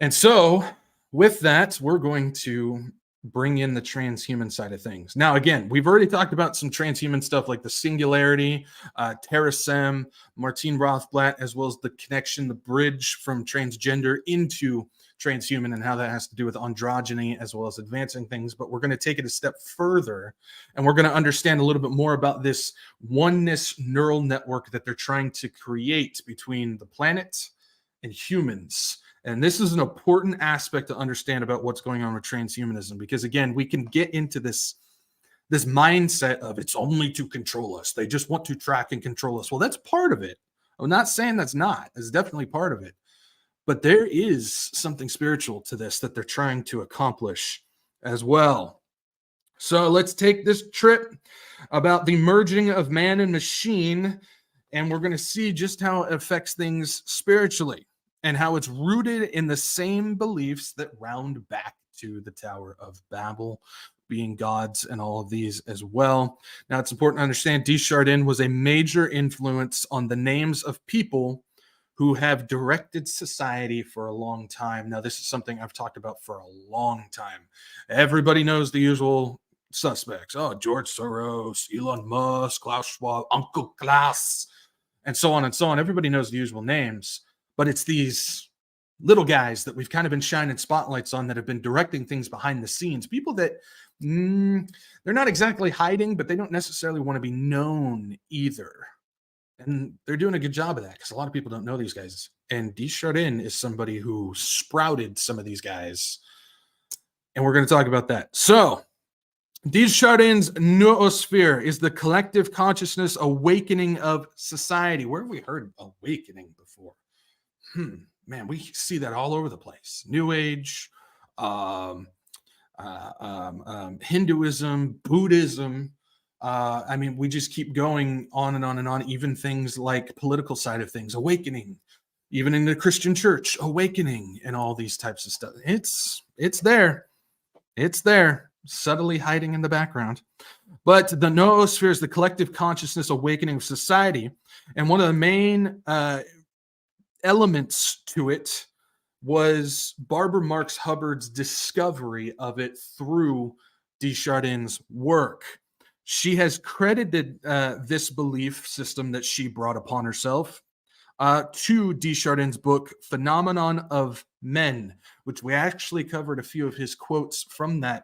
And so with that, we're going to bring in the transhuman side of things. Now, again, we've already talked about some transhuman stuff like the singularity, Terrasem, Martine Rothblatt, as well as the connection, the bridge from transgender into transhuman and how that has to do with androgyny as well as advancing things. But we're going to take it a step further, and we're going to understand a little bit more about this oneness neural network that they're trying to create between the planet and humans. And this is an important aspect to understand about what's going on with transhumanism, because again, we can get into this mindset of it's only to control us. They just want to track and control us. Well, that's part of it. I'm not saying that's not. It's definitely part of it. But there is something spiritual to this that they're trying to accomplish as well. So let's take this trip about the merging of man and machine, and we're going to see just how it affects things spiritually, and how it's rooted in the same beliefs that round back to the Tower of Babel, being gods and all of these as well. Now, it's important to understand Chardin was a major influence on the names of people who have directed society for a long time. Now, this is something I've talked about for a long time. Everybody knows the usual suspects. Oh, George Soros, Elon Musk, Klaus Schwab, Uncle Klaus, and so on and so on. Everybody knows the usual names. But it's these little guys that we've kind of been shining spotlights on that have been directing things behind the scenes. People that they're not exactly hiding, but they don't necessarily want to be known either. And they're doing a good job of that because a lot of people don't know these guys. And Chardin is somebody who sprouted some of these guys. And we're going to talk about that. So Chardin's Noosphere is the collective consciousness awakening of society. Where have we heard awakening before? Man, we see that all over the place. New Age, Hinduism, Buddhism. I mean, we just keep going on and on and on. Even things like political side of things, awakening. Even in the Christian church, awakening, and all these types of stuff. It's there. It's there, subtly hiding in the background. But the noosphere is the collective consciousness awakening of society, and one of the main elements to it was Barbara Marx Hubbard's discovery of it through Chardin's work. She has credited this belief system that she brought upon herself to Chardin's book, Phenomenon of Men, which we actually covered a few of his quotes from that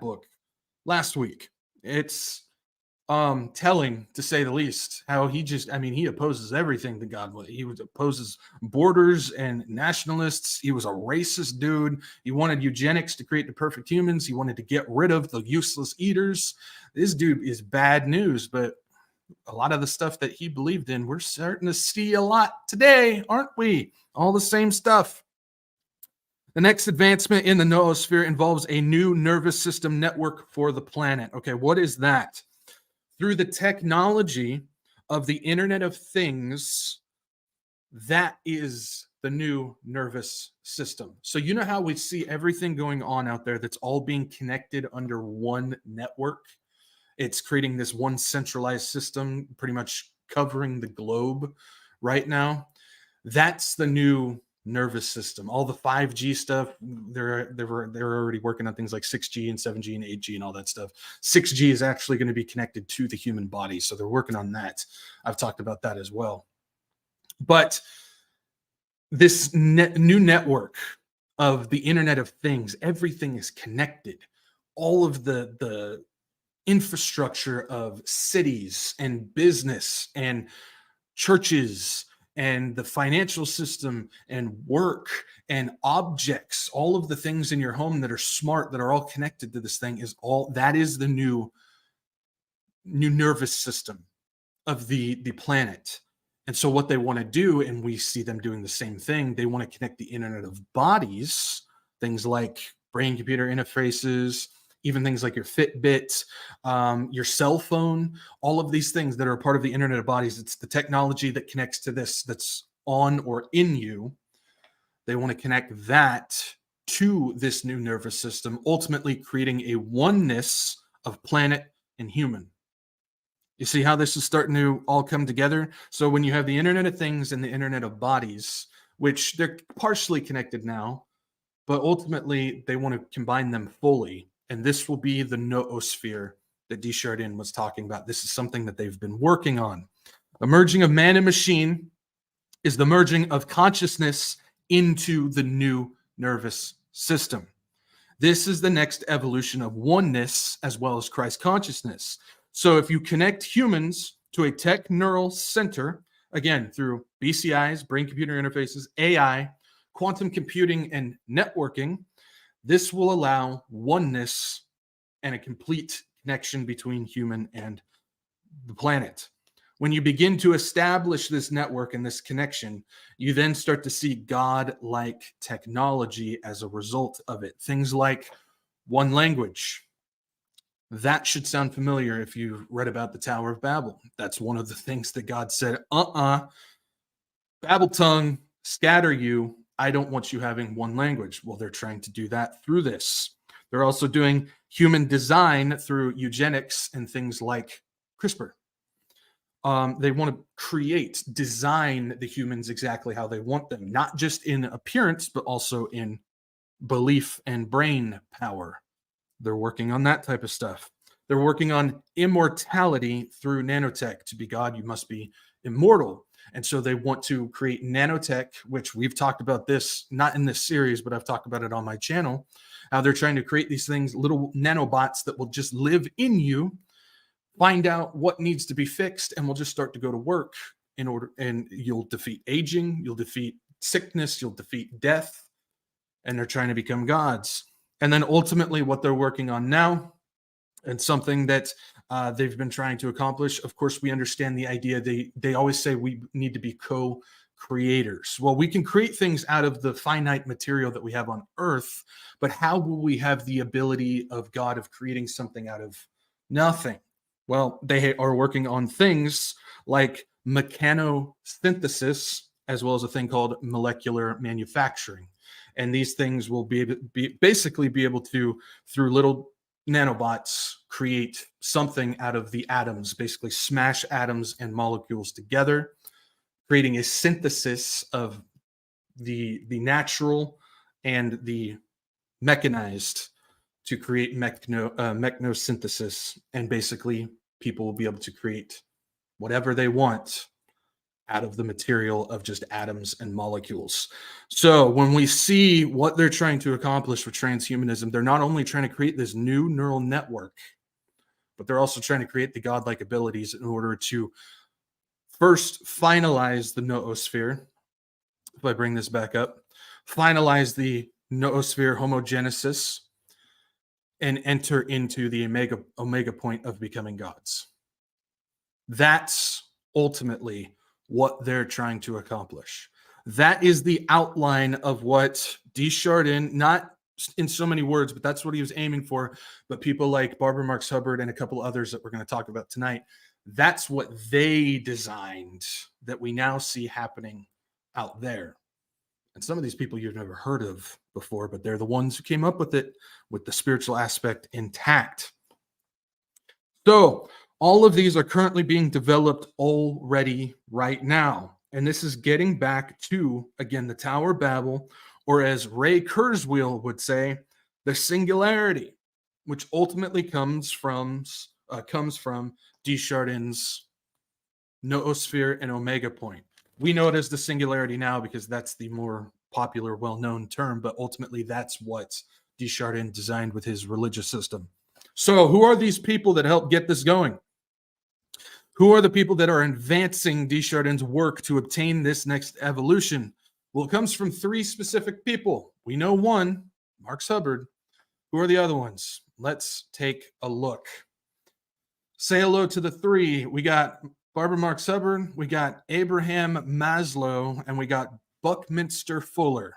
book last week. It's telling, to say the least, how he opposes everything to God. He opposes borders and nationalists. He was a racist dude. He wanted eugenics to create the perfect humans. He wanted to get rid of the useless eaters. This dude is bad news, but a lot of the stuff that he believed in, we're starting to see a lot today, aren't we? All the same stuff. The next advancement in the noosphere involves a new nervous system network for the planet. Okay, what is that? Through the technology of the Internet of Things, that is the new nervous system. So you know how we see everything going on out there that's all being connected under one network? It's creating this one centralized system, pretty much covering the globe right now. That's the new nervous system. All the 5G stuff, they're already working on things like 6G and 7G and 8G and all that stuff. 6G is actually going to be connected to the human body, so they're working on that. I've talked about that as well. But this new network of the Internet of Things, everything is connected. All of the infrastructure of cities and business and churches and the financial system and work and objects, all of the things in your home that are smart, that are all connected to this thing, that is the new nervous system of the planet. And so what they want to do, and we see them doing the same thing, they want to connect the Internet of Bodies, things like brain-computer interfaces, even things like your Fitbit, your cell phone, all of these things that are a part of the Internet of Bodies. It's the technology that connects to this, that's on or in you. They want to connect that to this new nervous system, ultimately creating a oneness of planet and human. You see how this is starting to all come together? So when you have the Internet of Things and the Internet of Bodies, which they're partially connected now, but ultimately they want to combine them fully. And this will be the noosphere that Chardin was talking about. This is something that they've been working on. The merging of man and machine is the merging of consciousness into the new nervous system. This is the next evolution of oneness as well as Christ consciousness. So if you connect humans to a tech neural center, again, through BCIs, brain-computer interfaces, AI, quantum computing, and networking, this will allow oneness and a complete connection between human and the planet. When you begin to establish this network and this connection, you then start to see God-like technology as a result of it. Things like one language. That should sound familiar if you've read about the Tower of Babel. That's one of the things that God said, Babel tongue, scatter you. I don't want you having one language. Well, they're trying to do that through this. They're also doing human design through eugenics and things like CRISPR. They want to design the humans exactly how they want them, not just in appearance, but also in belief and brain power. They're working on that type of stuff. They're working on immortality through nanotech. To be God, you must be immortal. And so they want to create nanotech, which we've talked about this, not in this series, but I've talked about it on my channel, how they're trying to create these things, little nanobots that will just live in you, find out what needs to be fixed, and we'll just start to go to work and you'll defeat aging, you'll defeat sickness, you'll defeat death, and they're trying to become gods. And then ultimately what they're working on now, and something that they've been trying to accomplish, of course, we understand the idea. They always say we need to be co-creators. Well, we can create things out of the finite material that we have on Earth, but how will we have the ability of God of creating something out of nothing? Well, they are working on things like mechanosynthesis, as well as a thing called molecular manufacturing. And these things will basically be able to, through little nanobots, create something out of the atoms, basically smash atoms and molecules together, creating a synthesis of the natural and the mechanized to create mechanosynthesis. And basically people will be able to create whatever they want out of the material of just atoms and molecules. So when we see what they're trying to accomplish with transhumanism, they're not only trying to create this new neural network, but they're also trying to create the godlike abilities in order to first finalize the noosphere. If I bring this back up, finalize the noosphere homogenesis and enter into the omega point of becoming gods. That's ultimately what they're trying to accomplish. That is the outline of what Chardin, not in so many words, but that's what he was aiming for. But people like Barbara Marx Hubbard and a couple others that we're going to talk about tonight, that's what they designed that we now see happening out there. And some of these people you've never heard of before, but they're the ones who came up with it with the spiritual aspect intact. So all of these are currently being developed already right now. And this is getting back to, again, the Tower of Babel, or as Ray Kurzweil would say, the singularity, which ultimately comes from Chardin's noosphere and omega point. We know it as the singularity now because that's the more popular, well-known term, but ultimately that's what Chardin designed with his religious system. So who are these people that help get this going? Who are the people that are advancing Chardin's work to obtain this next evolution? Well, it comes from three specific people. We know one, Marx Hubbard. Who are the other ones? Let's take a look. Say hello to the three. We got Barbara Marx Hubbard, we got Abraham Maslow, and we got Buckminster Fuller.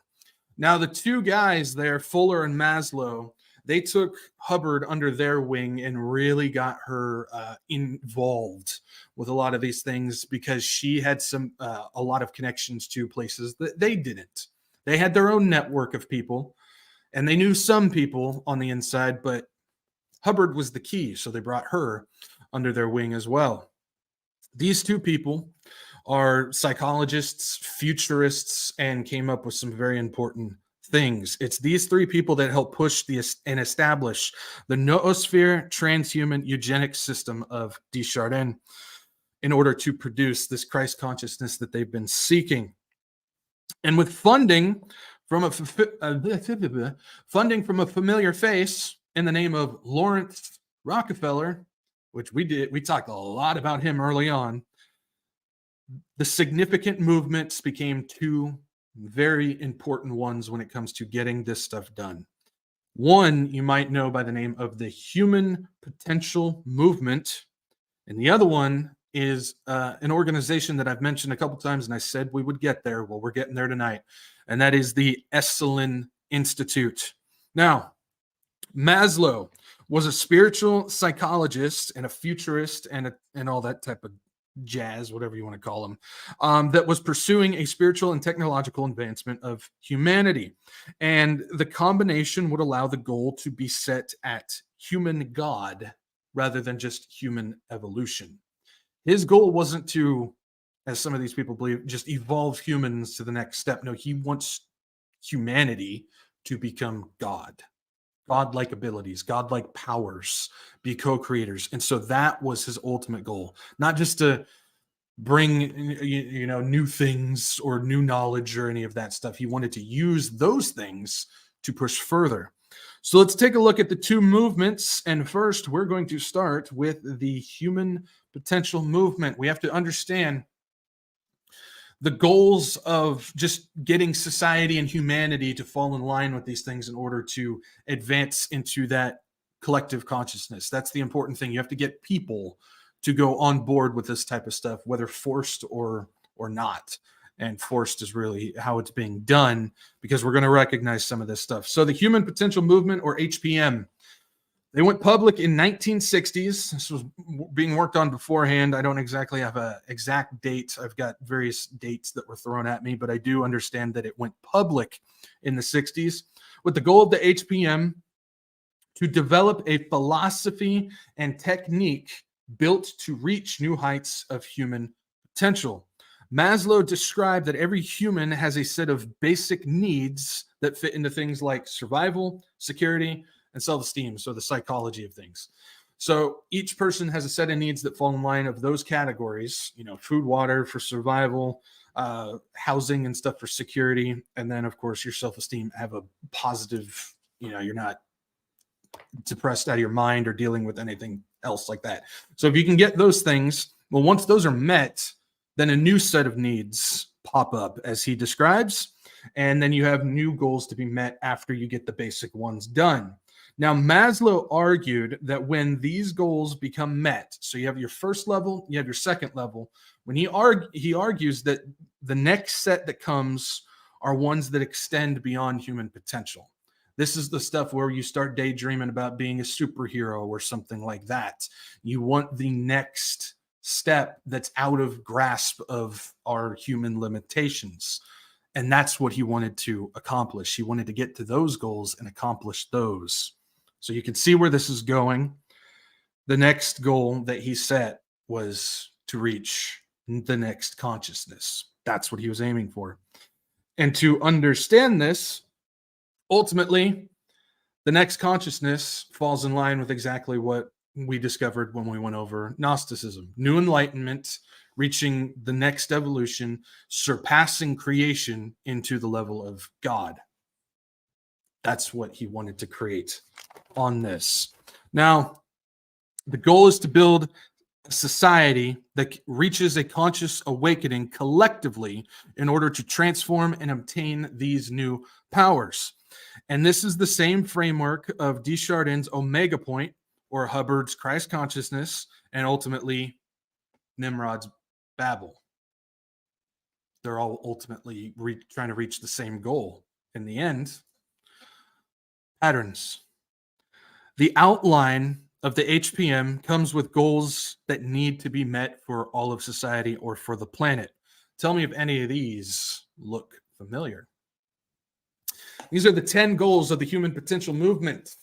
Now, the two guys there, Fuller and Maslow, they took Hubbard under their wing and really got her involved with a lot of these things because she had a lot of connections to places that they didn't. They had their own network of people, and they knew some people on the inside, but Hubbard was the key, so they brought her under their wing as well. These two people are psychologists, futurists, and came up with some very important things. It's these three people that help push and establish the Noosphere transhuman eugenics system of Chardin in order to produce this Christ consciousness that they've been seeking. And with funding from a familiar face in the name of Lawrence Rockefeller, which we talked a lot about him early on, the significant movements became two very important ones when it comes to getting this stuff done. One you might know by the name of the Human Potential Movement, and the other one is an organization that I've mentioned a couple times, and I said we would get there. Well, we're getting there tonight, and that is the Esalen Institute. Now, Maslow was a spiritual psychologist and a futurist and all that type of jazz, whatever you want to call him, that was pursuing a spiritual and technological advancement of humanity. And the combination would allow the goal to be set at human God rather than just human evolution. His goal wasn't to, as some of these people believe, just evolve humans to the next step. No, he wants humanity to become God. God-like abilities, God-like powers, be co-creators. And so that was his ultimate goal, not just to bring new things or new knowledge or any of that stuff. He wanted to use those things to push further. So let's take a look at the two movements. And first, we're going to start with the Human Potential Movement. We have to understand the goals of just getting society and humanity to fall in line with these things in order to advance into that collective consciousness. That's the important thing. You have to get people to go on board with this type of stuff, whether forced or not. And forced is really how it's being done, because we're going to recognize some of this stuff. So the Human Potential Movement, or HPM, they went public in 1960s. This was being worked on beforehand. I don't exactly have an exact date. I've got various dates that were thrown at me, but I do understand that it went public in the 60s with the goal of the HPM to develop a philosophy and technique built to reach new heights of human potential. Maslow described that every human has a set of basic needs that fit into things like survival, security, and self-esteem, so the psychology of things. So each person has a set of needs that fall in line of those categories, food, water for survival, housing and stuff for security, and then, of course, your self-esteem, have a positive, you're not depressed out of your mind or dealing with anything else like that. So if you can get those things, well, once those are met, then a new set of needs pop up, as he describes, and then you have new goals to be met after you get the basic ones done. Now, Maslow argued that when these goals become met, so you have your first level, you have your second level, when he argues that the next set that comes are ones that extend beyond human potential. This is the stuff where you start daydreaming about being a superhero or something like that. You want the next step that's out of grasp of our human limitations. And that's what he wanted to accomplish. He wanted to get to those goals and accomplish those. So you can see where this is going. The next goal that he set was to reach the next consciousness. That's what he was aiming for. And to understand this, ultimately, the next consciousness falls in line with exactly what we discovered when we went over Gnosticism. New enlightenment, reaching the next evolution, surpassing creation into the level of God. That's what he wanted to create on this. Now, the goal is to build a society that reaches a conscious awakening collectively in order to transform and obtain these new powers. And this is the same framework of Chardin's Omega Point, or Hubbard's Christ consciousness, and ultimately Nimrod's Babel. They're all ultimately trying to reach the same goal. In the end, patterns. The outline of the HPM comes with goals that need to be met for all of society or for the planet. Tell me if any of these look familiar. These are the 10 goals of the Human Potential Movement.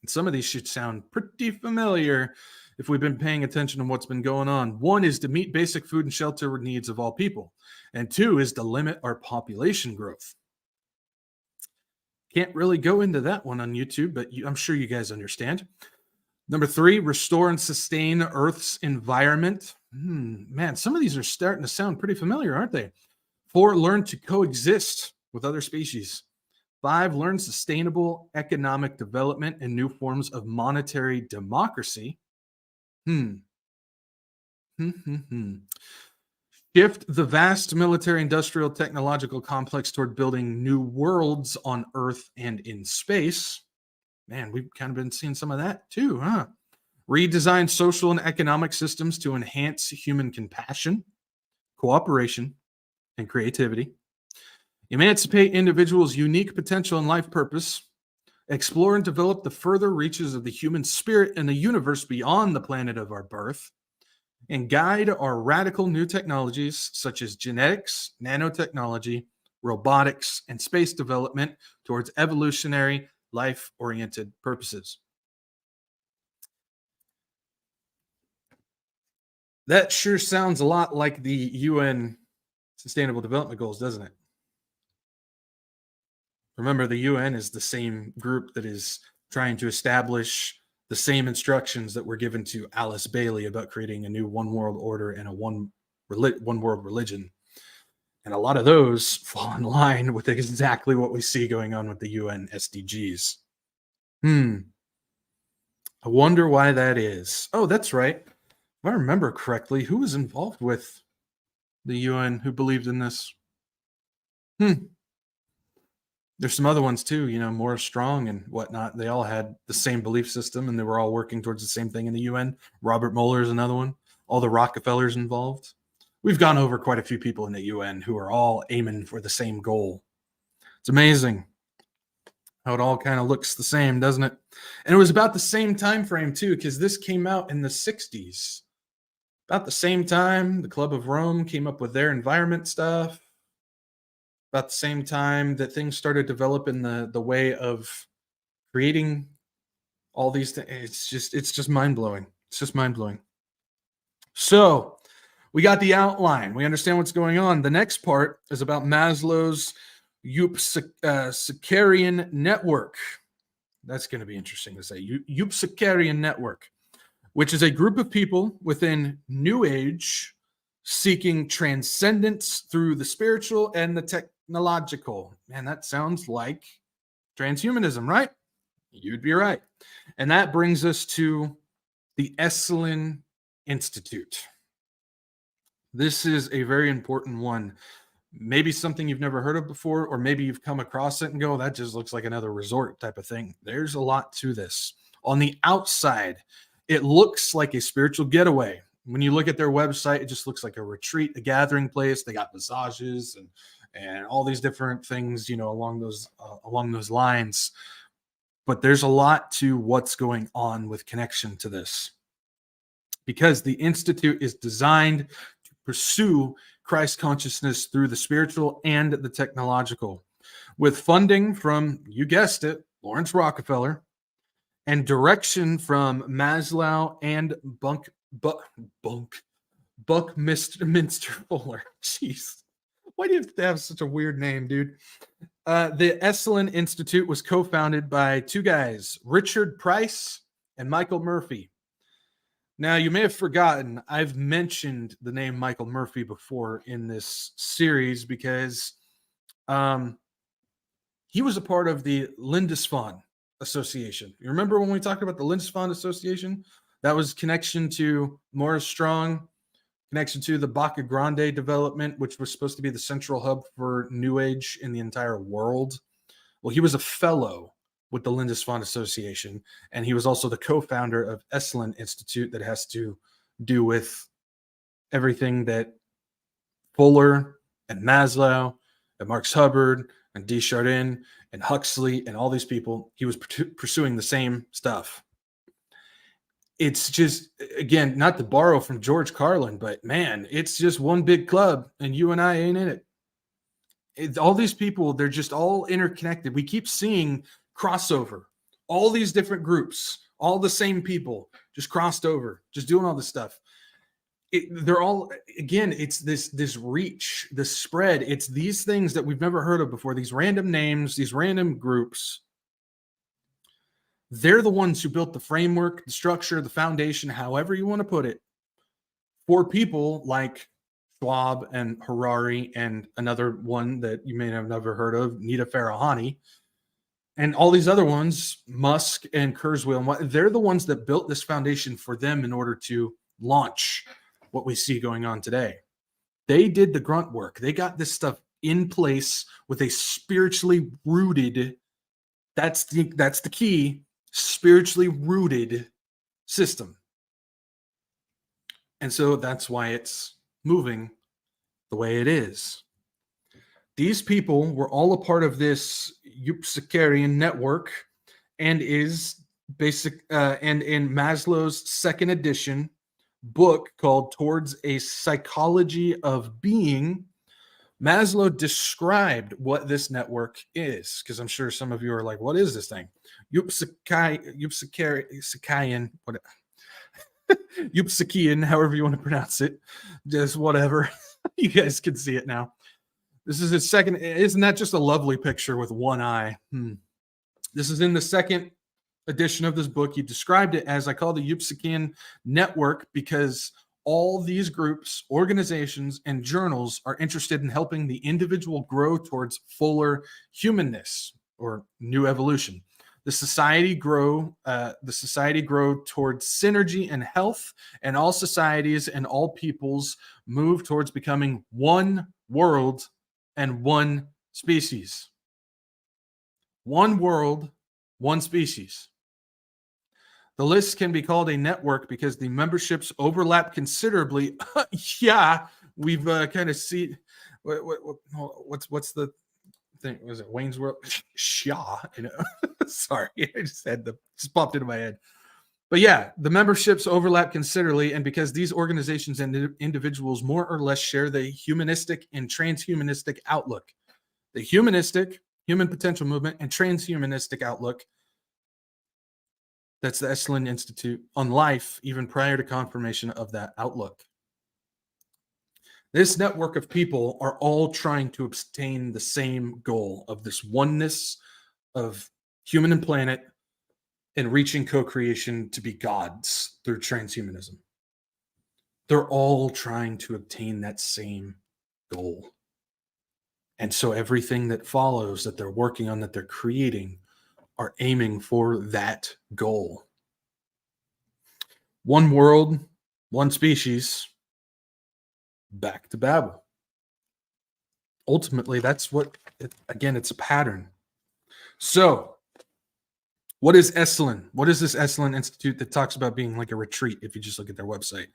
And some of these should sound pretty familiar if we've been paying attention to what's been going on. 1 is to meet basic food and shelter needs of all people. And 2 is to limit our population growth. Can't really go into that one on YouTube, but I'm sure you guys understand. Number 3, restore and sustain Earth's environment. Man, some of these are starting to sound pretty familiar, aren't they? 4, learn to coexist with other species. 5, learn sustainable economic development and new forms of monetary democracy. Shift the vast military, industrial, technological complex toward building new worlds on Earth and in space. Man, we've kind of been seeing some of that too, huh? Redesign social and economic systems to enhance human compassion, cooperation, and creativity. Emancipate individuals' unique potential and life purpose. Explore and develop the further reaches of the human spirit and the universe beyond the planet of our birth. And guide our radical new technologies such as genetics, nanotechnology, robotics, and space development towards evolutionary, life-oriented purposes. That sure sounds a lot like the UN Sustainable Development Goals, doesn't it? Remember, the UN is the same group that is trying to establish the same instructions that were given to Alice Bailey about creating a new one world order and a one world religion. And a lot of those fall in line with exactly what we see going on with the UN SDGs. I wonder why that is. Oh, that's right. If I remember correctly, who was involved with the UN who believed in this? There's some other ones too, Morris Strong and whatnot. They all had the same belief system and they were all working towards the same thing in the UN. Robert Mueller is another one. All the Rockefellers involved. We've gone over quite a few people in the UN who are all aiming for the same goal. It's amazing how it all kind of looks the same, doesn't it? And it was about the same time frame too, because this came out in the 60s. About the same time, the Club of Rome came up with their environment stuff. About the same time that things started developing the way of creating all these things. It's just mind-blowing. It's just mind-blowing. So we got the outline. We understand what's going on. The next part is about Maslow's Euphysicarian network. That's going to be interesting to say. Euphysicarian network, which is a group of people within New Age seeking transcendence through the spiritual and the technological. Man, that sounds like transhumanism, right? You'd be right. And that brings us to the Esalen Institute. This is a very important one. Maybe something you've never heard of before, or maybe you've come across it and go, that just looks like another resort type of thing. There's a lot to this. On the outside, it looks like a spiritual getaway. When you look at their website, it just looks like a retreat, a gathering place. They got massages and all these different things, along those lines. But there's a lot to what's going on with connection to this, because the Institute is designed to pursue Christ consciousness through the spiritual and the technological, with funding from, you guessed it, Lawrence Rockefeller, and direction from Maslow and Buckminster Fuller. Jeez. Why do you have to have such a weird name, dude? The Esalen Institute was co-founded by two guys, Richard Price and Michael Murphy. Now, you may have forgotten, I've mentioned the name Michael Murphy before in this series because he was a part of the Lindisfarne Association. You remember when we talked about the Lindisfarne Association? That was connection to Morris Strong, connection to the Baca Grande development, which was supposed to be the central hub for New Age in the entire world. Well, he was a fellow with the Lindisfarne Association, and he was also the co-founder of Esalen Institute that has to do with everything that Fuller and Maslow and Marx Hubbard and Chardin and Huxley and all these people, he was pursuing the same stuff. It's just, again, not to borrow from George Carlin, but man, it's just one big club and you and I ain't in it. All these people, they're just all interconnected. We keep seeing crossover, all these different groups, all the same people just crossed over, just doing all this stuff. they're all, again, it's this reach, this spread. It's these things that we've never heard of before, these random names, these random groups. They're the ones who built the framework, the structure, the foundation, however you want to put it, for people like Schwab and Harari and another one that you may have never heard of, Nita Farahani, and all these other ones, Musk and Kurzweil. They're the ones that built this foundation for them in order to launch what we see going on today. They did the grunt work. They got this stuff in place with a spiritually rooted, that's the key, spiritually rooted system. And so that's why it's moving the way it is. These people were all a part of this Upsakarian network, and is basic and in Maslow's second edition book called Towards a Psychology of Being, Maslow described what this network is, because I'm sure some of you are like, what is this thing? Upsakarian, Upsakian, however you want to pronounce it, just whatever. You guys can see it now. This is his second. Isn't that just a lovely picture with one eye? This is in the second edition of this book. He described it as, I call the Upsakian network, because all these groups, organizations, and journals are interested in helping the individual grow towards fuller humanness or new evolution. The society grow towards synergy and health, and all societies and all peoples move towards becoming one world and one species. One world, one species. The list can be called a network because the memberships overlap considerably. Yeah, we've kind of seen. What's the thing? Was it Wayne's World? Shaw, Sorry, I just popped into my head. But yeah, the memberships overlap considerably, and because these organizations and individuals more or less share the humanistic and transhumanistic outlook, the humanistic, human potential movement, and transhumanistic outlook. That's the Esalen Institute on life, even prior to confirmation of that outlook. This network of people are all trying to obtain the same goal of this oneness of human and planet, and reaching co-creation to be gods through transhumanism. They're all trying to obtain that same goal. And so everything that follows that they're working on, that they're creating, are aiming for that goal. One world, one species, back to Babel. Ultimately, that's it's a pattern. So, what is Esalen? What is this Esalen Institute that talks about being like a retreat if you just look at their website?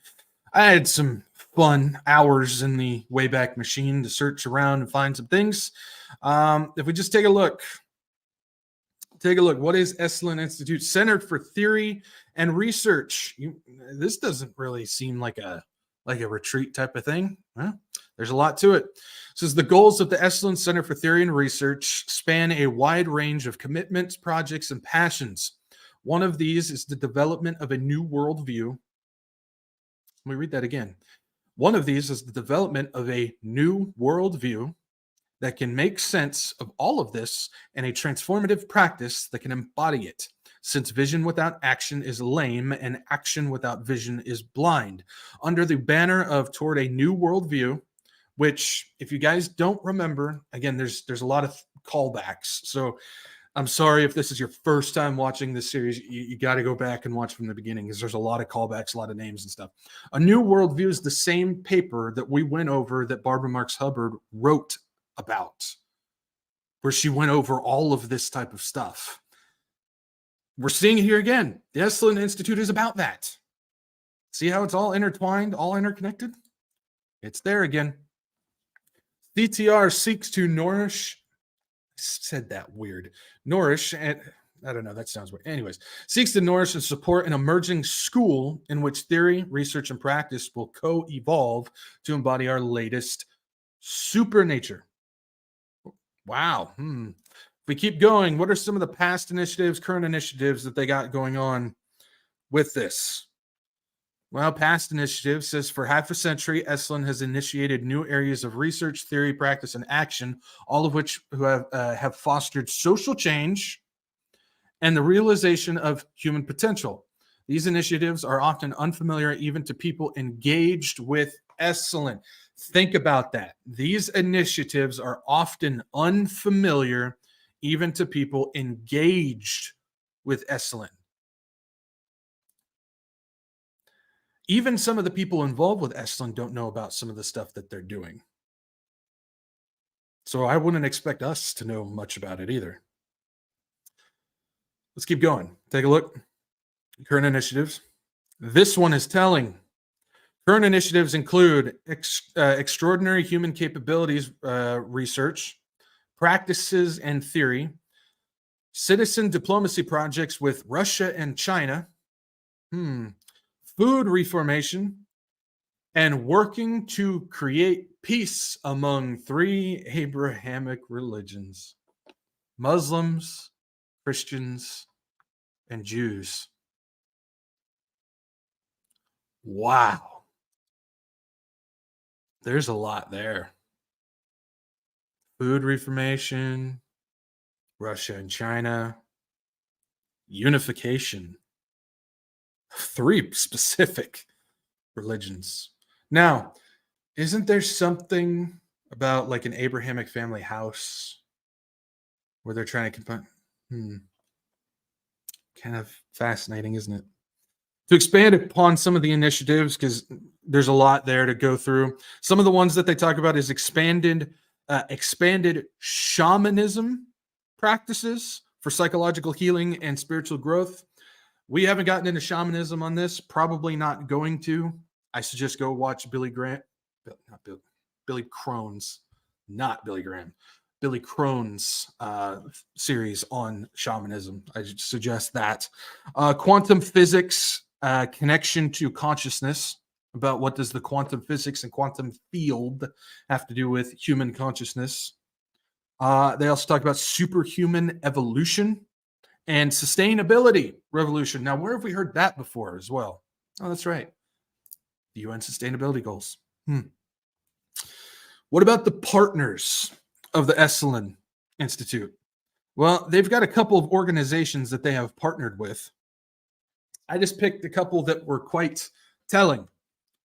I had some fun hours in the Wayback Machine to search around and find some things. If we just take a look. What is Esalen Institute? Center for Theory and Research. This doesn't really seem like a retreat type of thing. Well, there's a lot to it. It says the goals of the Esalen Center for Theory and Research span a wide range of commitments, projects, and passions. One of these is the development of a new worldview. Let me read that again. One of these is the development of a new worldview that can make sense of all of this, and a transformative practice that can embody it, since vision without action is lame and action without vision is blind. Under the banner of Toward a New Worldview, which, if you guys don't remember, again, there's a lot of callbacks. So I'm sorry if this is your first time watching this series. You got to go back and watch from the beginning, because there's a lot of callbacks, a lot of names and stuff. A New Worldview is the same paper that we went over that Barbara Marx Hubbard wrote about, where she went over all of this type of stuff. We're seeing it here again. The Esalen Institute is about that. See how it's all intertwined, all interconnected? It's there again. CTR seeks to nourish, I said that weird, nourish, and I don't know, that sounds weird. Anyways, seeks to nourish and support an emerging school in which theory, research, and practice will co-evolve to embody our latest supernature. Wow. If we keep going, what are some of the past initiatives, current initiatives that they got going on with this? Well, past initiatives says for half a century, Esalen has initiated new areas of research, theory, practice, and action, all of which have fostered social change and the realization of human potential. These initiatives are often unfamiliar even to people engaged with Esalen. Think about that. These initiatives are often unfamiliar even to people engaged with Esalen. Even some of the people involved with Esalen don't know about some of the stuff that they're doing. So I wouldn't expect us to know much about it either. Let's keep going. Take a look. Current initiatives. This one is telling. Current initiatives include extraordinary human capabilities research, practices and theory, citizen diplomacy projects with Russia and China, food reformation, and working to create peace among three Abrahamic religions: Muslims, Christians, and Jews. Wow. There's a lot there. Food reformation, Russia and China, unification. Three specific religions. Now, isn't there something about like an Abrahamic family house where they're trying to combine? Kind of fascinating, isn't it? To expand upon some of the initiatives, because there's a lot there to go through. Some of the ones that they talk about is expanded shamanism practices for psychological healing and spiritual growth. We haven't gotten into shamanism on this, probably not going to. I suggest go watch Billy Crone's series on shamanism. I suggest that. Quantum physics, connection to consciousness, about what does the quantum physics and quantum field have to do with human consciousness. They also talk about superhuman evolution and sustainability revolution. Now, where have we heard that before as well? Oh, that's right. The UN sustainability goals. What about the partners of the Esalen Institute? Well, they've got a couple of organizations that they have partnered with. I just picked a couple that were quite telling.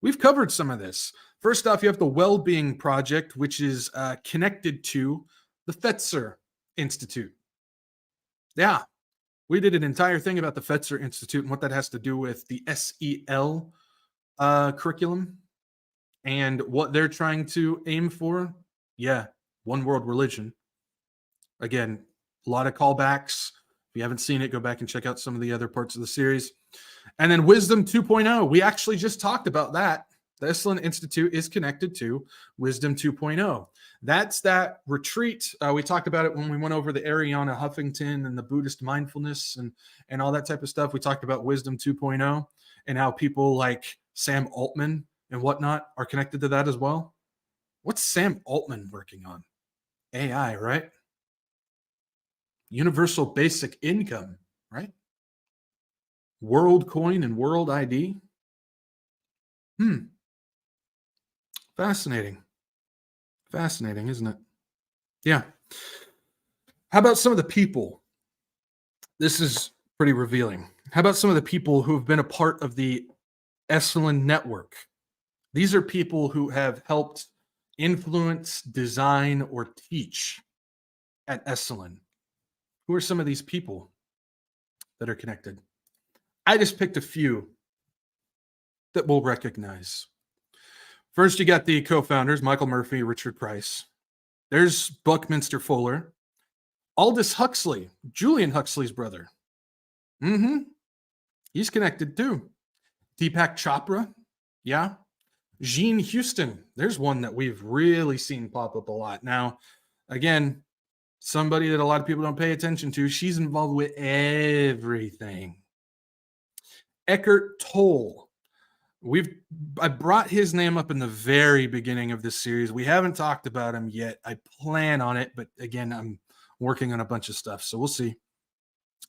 We've covered some of this. First off, you have the Wellbeing Project, which is connected to the Fetzer Institute. Yeah, we did an entire thing about the Fetzer Institute and what that has to do with the SEL curriculum and what they're trying to aim for. Yeah, one world religion. Again, a lot of callbacks. If you haven't seen it, go back and check out some of the other parts of the series. And then Wisdom 2.0. We actually just talked about that. The Esalen Institute is connected to Wisdom 2.0. That's that retreat. We talked about it when we went over the Ariana Huffington and the Buddhist mindfulness and all that type of stuff. We talked about Wisdom 2.0 and how people like Sam Altman and whatnot are connected to that as well. What's Sam Altman working on? AI, right? Universal basic income, right? World coin and world ID. Fascinating. Fascinating, isn't it? Yeah. How about some of the people? This is pretty revealing. How about some of the people who have been a part of the Esalen network? These are people who have helped influence, design, or teach at Esalen. Who are some of these people that are connected? I just picked a few that we'll recognize. First, you got the co-founders, Michael Murphy, Richard Price. There's Buckminster Fuller. Aldous Huxley, Julian Huxley's brother. He's connected too. Deepak Chopra. Yeah. Jean Houston. There's one that we've really seen pop up a lot. Now, again, somebody that a lot of people don't pay attention to. She's involved with everything. Eckhart Tolle. I brought his name up in the very beginning of this series. We haven't talked about him yet. I plan on it, but again, I'm working on a bunch of stuff, so we'll see.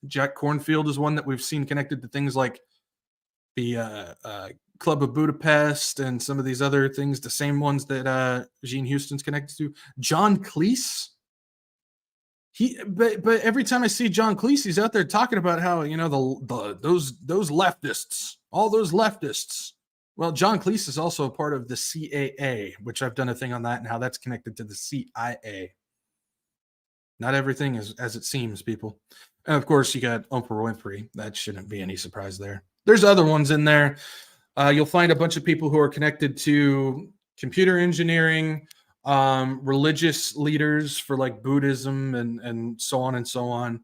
Jack Kornfield is one that we've seen connected to things like Club of Budapest and some of these other things, the same ones that Gene Houston's connected to. John Cleese. But every time I see John Cleese, he's out there talking about how, you know, those leftists, all those leftists. Well, John Cleese is also a part of the CAA, which I've done a thing on that and how that's connected to the CIA. Not everything is as it seems, people. And of course, you got Oprah Winfrey. That shouldn't be any surprise there. There's other ones in there. You'll find a bunch of people who are connected to computer engineering, religious leaders for like Buddhism and so on and so on,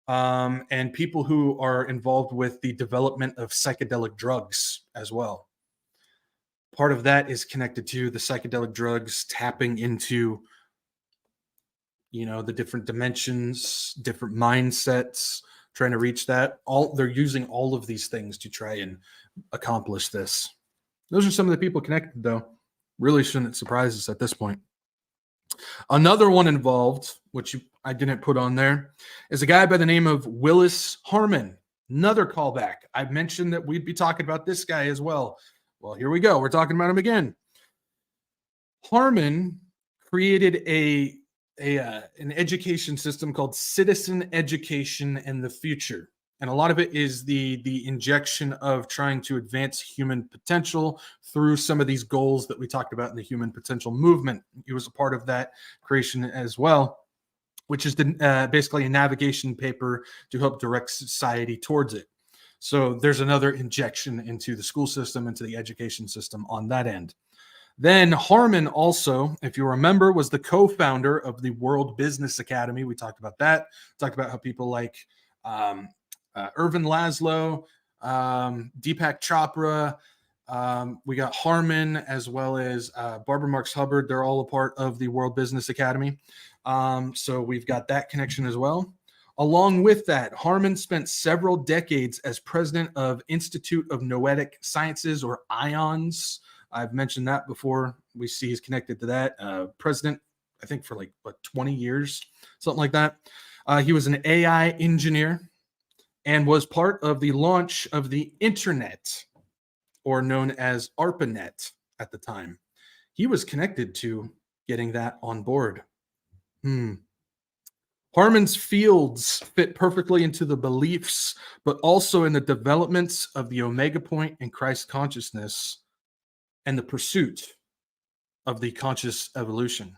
and people who are involved with the development of psychedelic drugs as well. Part of that is connected to the psychedelic drugs tapping into, you know, the different dimensions, different mindsets, trying to reach that. They're using all of these things to try and accomplish this. Those are some of the people connected, though. Really shouldn't surprise us at this point. Another one involved, which I didn't put on there, is a guy by the name of Willis Harman. Another callback. I mentioned that we'd be talking about this guy as well. Well, here we go. We're talking about him again. Harman created an education system called Citizen Education in the Future. And a lot of it is the injection of trying to advance human potential through some of these goals that we talked about in the human potential movement. He was a part of that creation as well, which is basically a navigation paper to help direct society towards it. So there's another injection into the school system, into the education system on that end. Then Harman also, if you remember, was the co-founder of the World Business Academy. We talked about that. Talked about how people like Irvin Laszlo, Deepak Chopra, we got Harman, as well as Barbara Marx Hubbard. They're all a part of the World Business Academy. So we've got that connection as well. Along with that, Harman spent several decades as president of Institute of Noetic Sciences, or IONS. I've mentioned that before. We see he's connected to that. President, I think, for 20 years, something like that. He was an AI engineer and was part of the launch of the internet, or known as ARPANET at the time. He was connected to getting that on board. Harman's fields fit perfectly into the beliefs, but also in the developments of the Omega Point and Christ consciousness and the pursuit of the conscious evolution.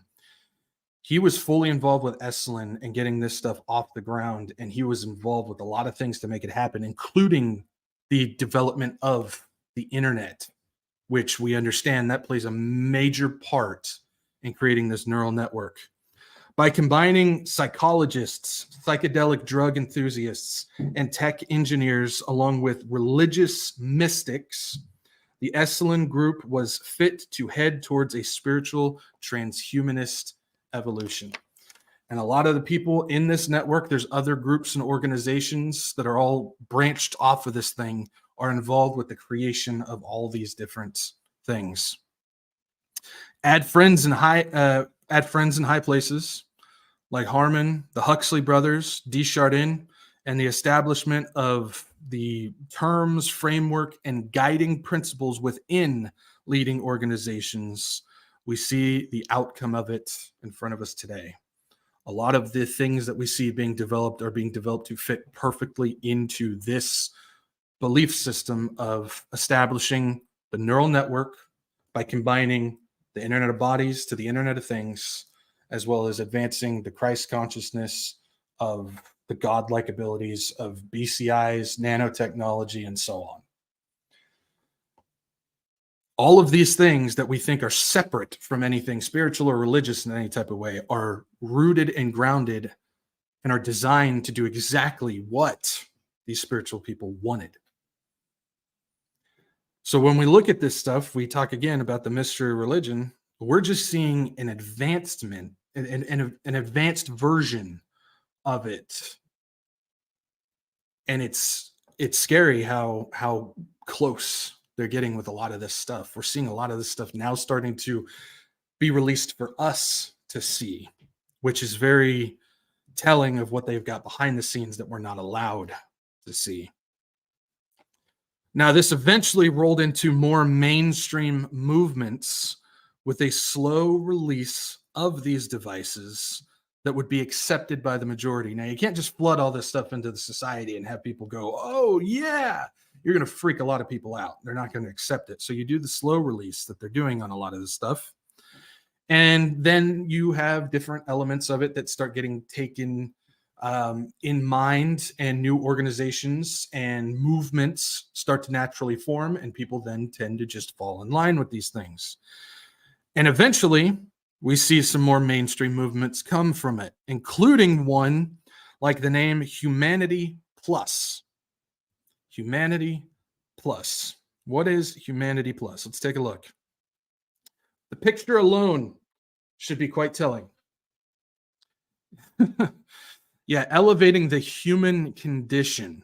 He was fully involved with Esalen and getting this stuff off the ground, and he was involved with a lot of things to make it happen, including the development of the internet, which we understand that plays a major part in creating this neural network. By combining psychologists, psychedelic drug enthusiasts, and tech engineers, along with religious mystics, the Esalen group was fit to head towards a spiritual transhumanist evolution. And a lot of the people in this network, there's other groups and organizations that are all branched off of this thing, are involved with the creation of all these different things. Add friends in high places like Harman, the Huxley brothers, Chardin, and the establishment of the terms, framework, and guiding principles within leading organizations. We see the outcome of it in front of us today. A lot of the things that we see being developed are being developed to fit perfectly into this belief system of establishing the neural network by combining the Internet of Bodies to the Internet of Things, as well as advancing the Christ consciousness of the godlike abilities of BCIs, nanotechnology, and so on. All of these things that we think are separate from anything spiritual or religious in any type of way are rooted and grounded and are designed to do exactly what these spiritual people wanted. So when we look at this stuff, we talk again about the mystery of religion. We're just seeing an advancement, an advanced version of it. And it's scary how close they're getting with a lot of this stuff. We're seeing a lot of this stuff now starting to be released for us to see, which is very telling of what they've got behind the scenes that we're not allowed to see. Now, this eventually rolled into more mainstream movements with a slow release of these devices that would be accepted by the majority. Now, you can't just flood all this stuff into the society and have people go, oh, yeah. You're going to freak a lot of people out. They're not going to accept it. So you do the slow release that they're doing on a lot of this stuff. And then you have different elements of it that start getting taken in mind, and new organizations and movements start to naturally form, and people then tend to just fall in line with these things. And eventually, we see some more mainstream movements come from it, including one like the name Humanity Plus. Humanity Plus. What is Humanity Plus? Let's take a look. The picture alone should be quite telling. Yeah, elevating the human condition,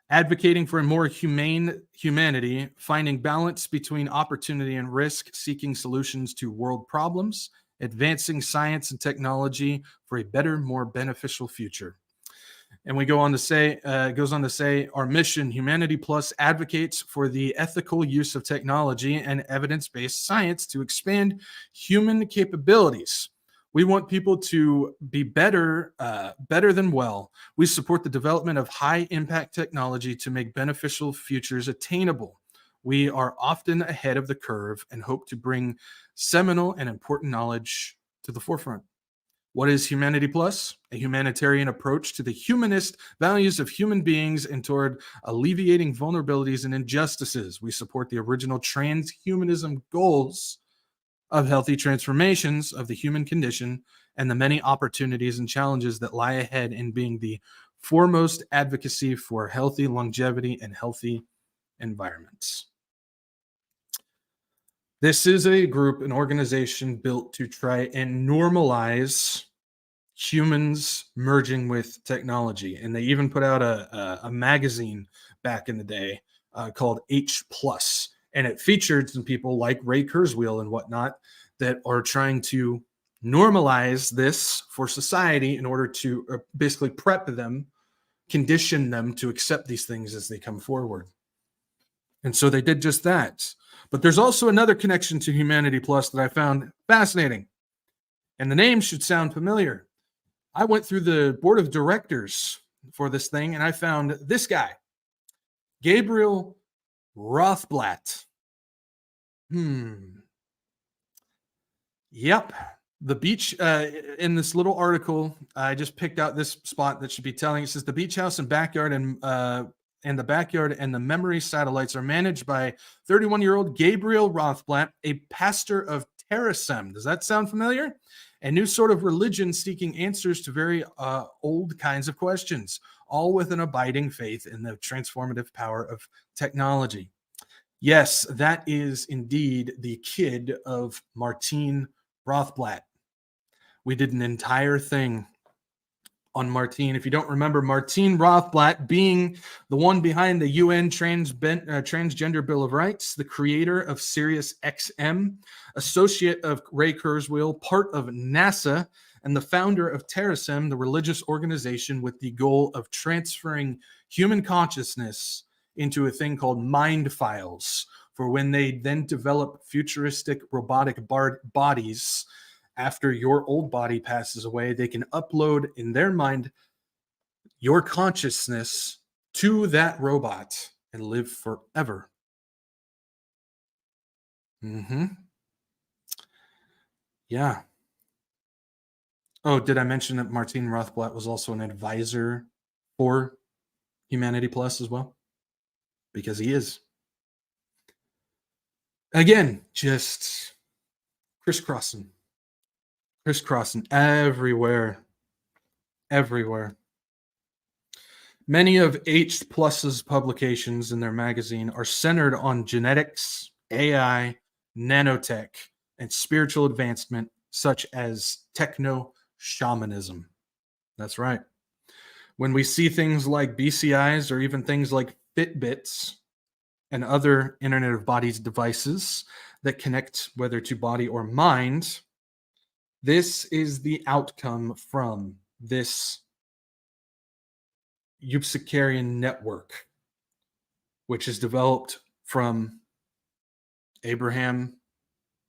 advocating for a more humane humanity, finding balance between opportunity and risk, seeking solutions to world problems, advancing science and technology for a better, more beneficial future. And we go on to say, goes on to say, our mission, Humanity Plus, advocates for the ethical use of technology and evidence-based science to expand human capabilities. We want people to be better than well. We support the development of high-impact technology to make beneficial futures attainable. We are often ahead of the curve and hope to bring seminal and important knowledge to the forefront. What is Humanity Plus? A humanitarian approach to the humanist values of human beings and toward alleviating vulnerabilities and injustices. We support the original transhumanism goals of healthy transformations of the human condition and the many opportunities and challenges that lie ahead in being the foremost advocacy for healthy longevity and healthy environments. This is a group, an organization built to try and normalize humans merging with technology. And they even put out a magazine back in the day called H+. And it featured some people like Ray Kurzweil and whatnot that are trying to normalize this for society in order to basically prep them, condition them to accept these things as they come forward. And so they did just that. But there's also another connection to Humanity Plus that I found fascinating. And the name should sound familiar. I went through the board of directors for this thing, and I found this guy, Gabriel Rothblatt. Yep. The beach, in this little article, I just picked out this spot that should be telling. It says the beach house and backyard and the backyard and the memory satellites are managed by 31-year-old Gabriel Rothblatt, a pastor of Terasem. Does that sound familiar? A new sort of religion seeking answers to very old kinds of questions, all with an abiding faith in the transformative power of technology. Yes, that is indeed the kid of Martine Rothblatt. We did an entire thing on Martine. If you don't remember, Martine Rothblatt being the one behind the UN Transgender Bill of Rights, the creator of Sirius XM, associate of Ray Kurzweil, part of NASA, and the founder of Terasem, the religious organization with the goal of transferring human consciousness into a thing called mind files for when they then develop futuristic robotic bodies. After your old body passes away, they can upload in their mind your consciousness to that robot and live forever. Yeah. Oh, did I mention that Martine Rothblatt was also an advisor for Humanity Plus as well? Because he is. Again, just crisscrossing everywhere. Many of H+'s publications in their magazine are centered on genetics, AI, nanotech, and spiritual advancement, such as techno-shamanism. That's right. When we see things like BCIs or even things like Fitbits and other Internet of Bodies devices that connect whether to body or mind, this is the outcome from this Euphysicarian network, which is developed from Abraham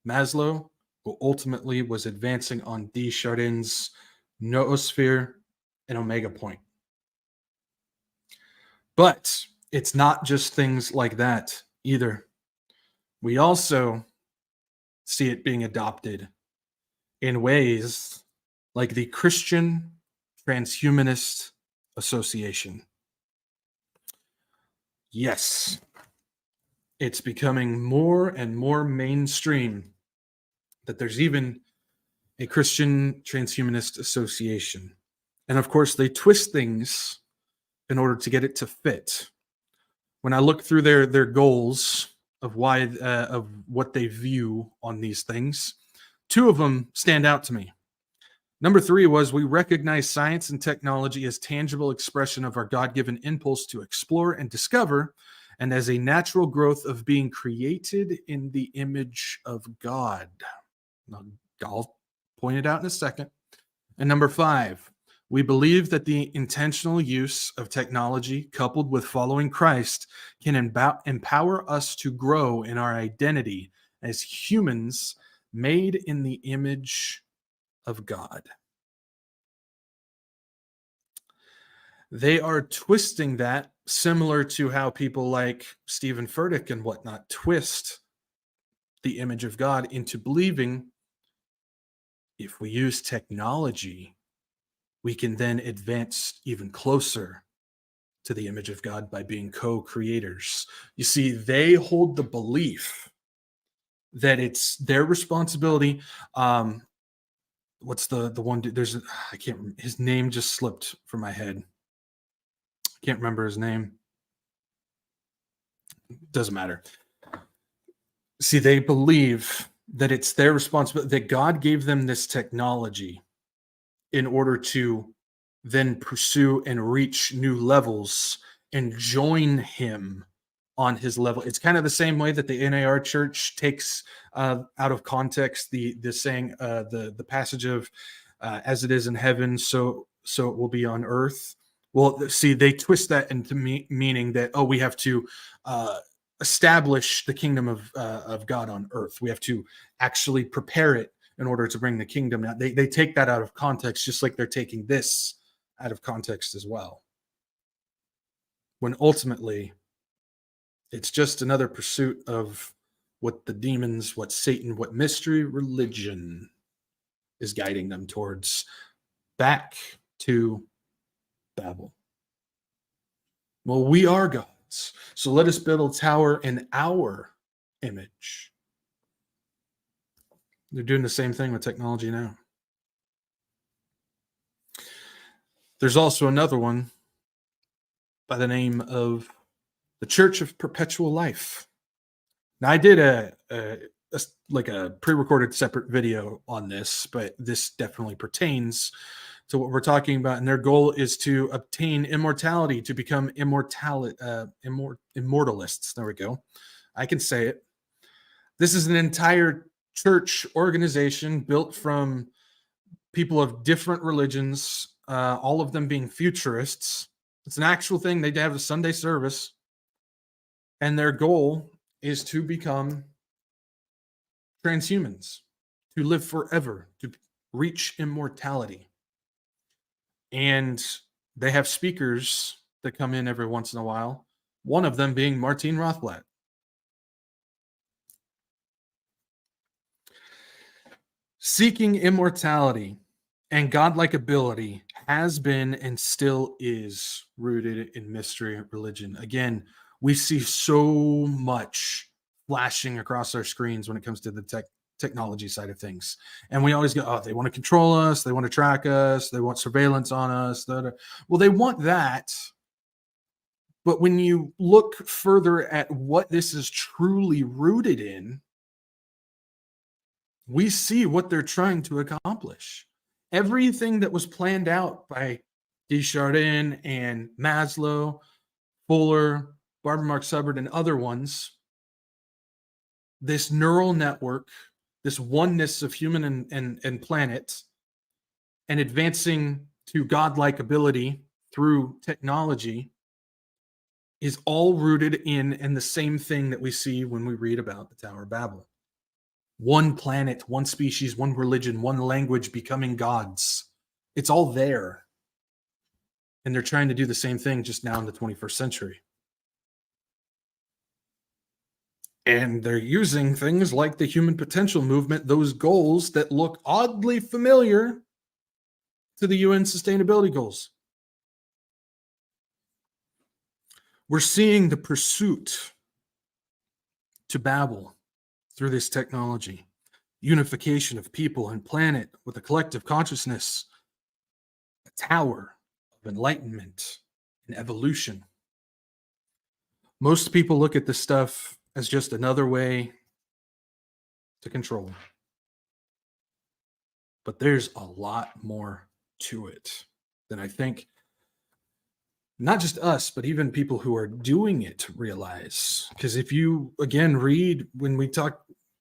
Maslow, who ultimately was advancing on D. Chardin's noosphere and omega point. But it's not just things like that either. We also see it being adopted in ways like the Christian Transhumanist Association. Yes, it's becoming more and more mainstream that there's even a Christian Transhumanist Association. And of course, they twist things in order to get it to fit. When I look through their goals of what they view on these things, two of them stand out to me. Number 3 was, we recognize science and technology as tangible expression of our God-given impulse to explore and discover, and as a natural growth of being created in the image of God. I'll point it out in a second. And number 5, we believe that the intentional use of technology coupled with following Christ can empower us to grow in our identity as humans made in the image of God. They are twisting that similar to how people like Stephen Furtick and whatnot twist the image of God into believing if we use technology, we can then advance even closer to the image of God by being co-creators. You see, they hold the belief that it's their responsibility. What's the one? I can't remember. His name just slipped from my head. I can't remember his name. Doesn't matter. See, they believe that it's their responsibility, that God gave them this technology in order to then pursue and reach new levels and join him on his level. It's kind of the same way that the NAR church takes out of context the saying, the passage of as it is in heaven, so it will be on earth. Well, see, they twist that into meaning that, we have to establish the kingdom of God on earth. We have to actually prepare it in order to bring the kingdom down. They take that out of context, just like they're taking this out of context as well. When ultimately, it's just another pursuit of what the demons, what Satan, what mystery religion is guiding them towards, back to Babel. Well, we are gods, so let us build a tower in our image. They're doing the same thing with technology now. There's also another one by the name of the Church of Perpetual Life. Now, I did a pre-recorded separate video on this, but this definitely pertains to what we're talking about. And their goal is to obtain immortality, to become immortalists. There we go. I can say it. This is an entire church organization built from people of different religions, all of them being futurists. It's an actual thing. They have a Sunday service. And their goal is to become transhumans, to live forever, to reach immortality. And they have speakers that come in every once in a while, one of them being Martine Rothblatt. Seeking immortality and godlike ability has been and still is rooted in mystery religion. Again, we see so much flashing across our screens when it comes to the technology side of things. And we always go, they want to control us. They want to track us. They want surveillance on us. Well, they want that. But when you look further at what this is truly rooted in, we see what they're trying to accomplish. Everything that was planned out by D. Chardin and Maslow, Fuller, Barbara Marx Hubbard, and other ones, this neural network, this oneness of human and planet, and advancing to godlike ability through technology, is all rooted in the same thing that we see when we read about the Tower of Babel. One planet, one species, one religion, one language becoming gods. It's all there. And they're trying to do the same thing just now in the 21st century. And they're using things like the human potential movement, those goals that look oddly familiar to the UN sustainability goals. We're seeing the pursuit to Babel through this technology, unification of people and planet with a collective consciousness, a tower of enlightenment and evolution. Most people look at this stuff as just another way to control. But there's a lot more to it than I think not just us, but even people who are doing it realize. Because if you, again, read when we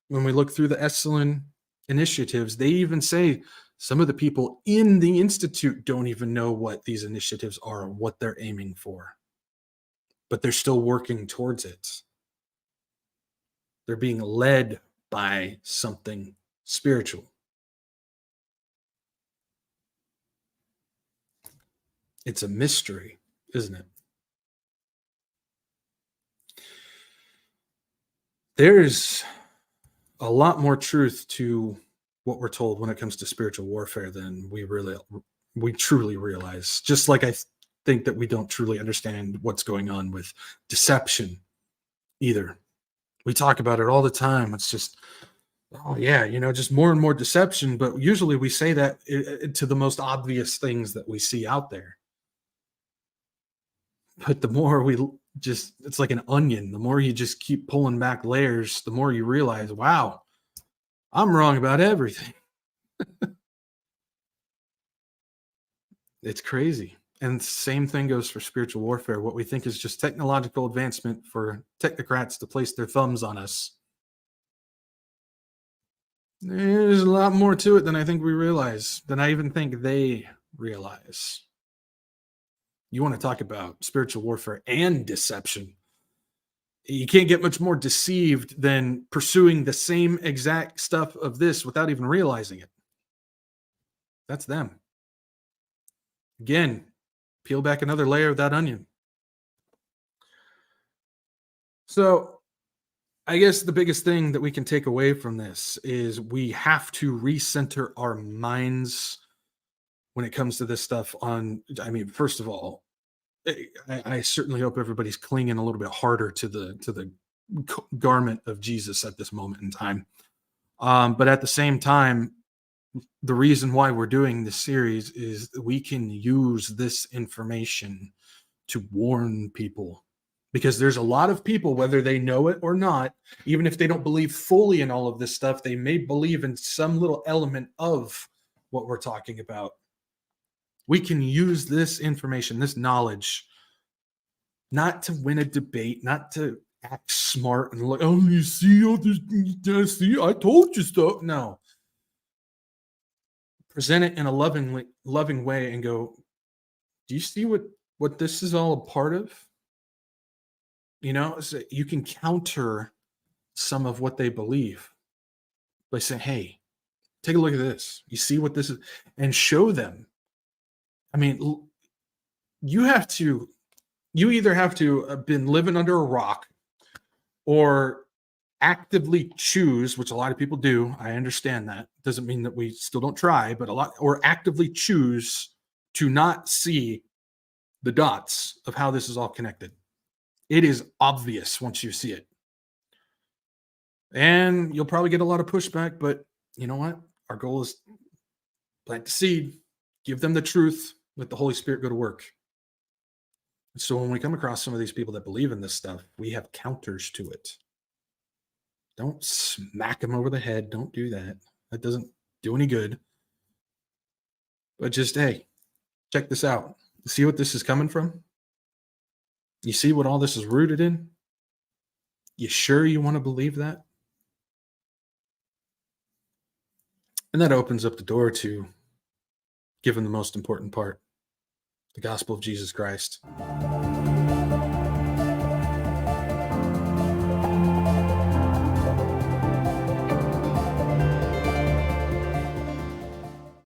look through the Esalen initiatives, they even say some of the people in the Institute don't even know what these initiatives are or what they're aiming for. But they're still working towards it. They're being led by something spiritual. It's a mystery, isn't it? There's a lot more truth to what we're told when it comes to spiritual warfare than we truly realize. Just like I think that we don't truly understand what's going on with deception either. We talk about it all the time. It's just, oh yeah, just more and more deception. But usually we say that to the most obvious things that we see out there. But the more it's like an onion. The more you just keep pulling back layers, the more you realize, wow, I'm wrong about everything. It's crazy. And the same thing goes for spiritual warfare. What we think is just technological advancement for technocrats to place their thumbs on us. There's a lot more to it than I think we realize, than I even think they realize. You want to talk about spiritual warfare and deception. You can't get much more deceived than pursuing the same exact stuff of this without even realizing it. That's them. Again, peel back another layer of that onion. So I guess the biggest thing that we can take away from this is we have to recenter our minds when it comes to this stuff first of all, I certainly hope everybody's clinging a little bit harder to the garment of Jesus at this moment in time. But at the same time, the reason why we're doing this series is that we can use this information to warn people, because there's a lot of people, whether they know it or not, even if they don't believe fully in all of this stuff, they may believe in some little element of what we're talking about. We can use this information, this knowledge, not to win a debate, not to act smart and like, oh, you see all this, see, I told you so. No. Present it in a loving way and go, do you see what this is all a part of? So you can counter some of what they believe by saying, hey, take a look at this. You see what this is? And show them. You either have to have been living under a rock or actively choose, which a lot of people do. I understand that. Doesn't mean that we still don't try, but or actively choose to not see the dots of how this is all connected. It is obvious once you see it. And you'll probably get a lot of pushback, but you know what? Our goal is plant the seed, give them the truth, let the Holy Spirit go to work. So when we come across some of these people that believe in this stuff, we have counters to it. Don't smack them over the head. Don't do that. That doesn't do any good. But just, hey, check this out. See what this is coming from? You see what all this is rooted in? You sure you want to believe that? And that opens up the door to give them the most important part, the gospel of Jesus Christ.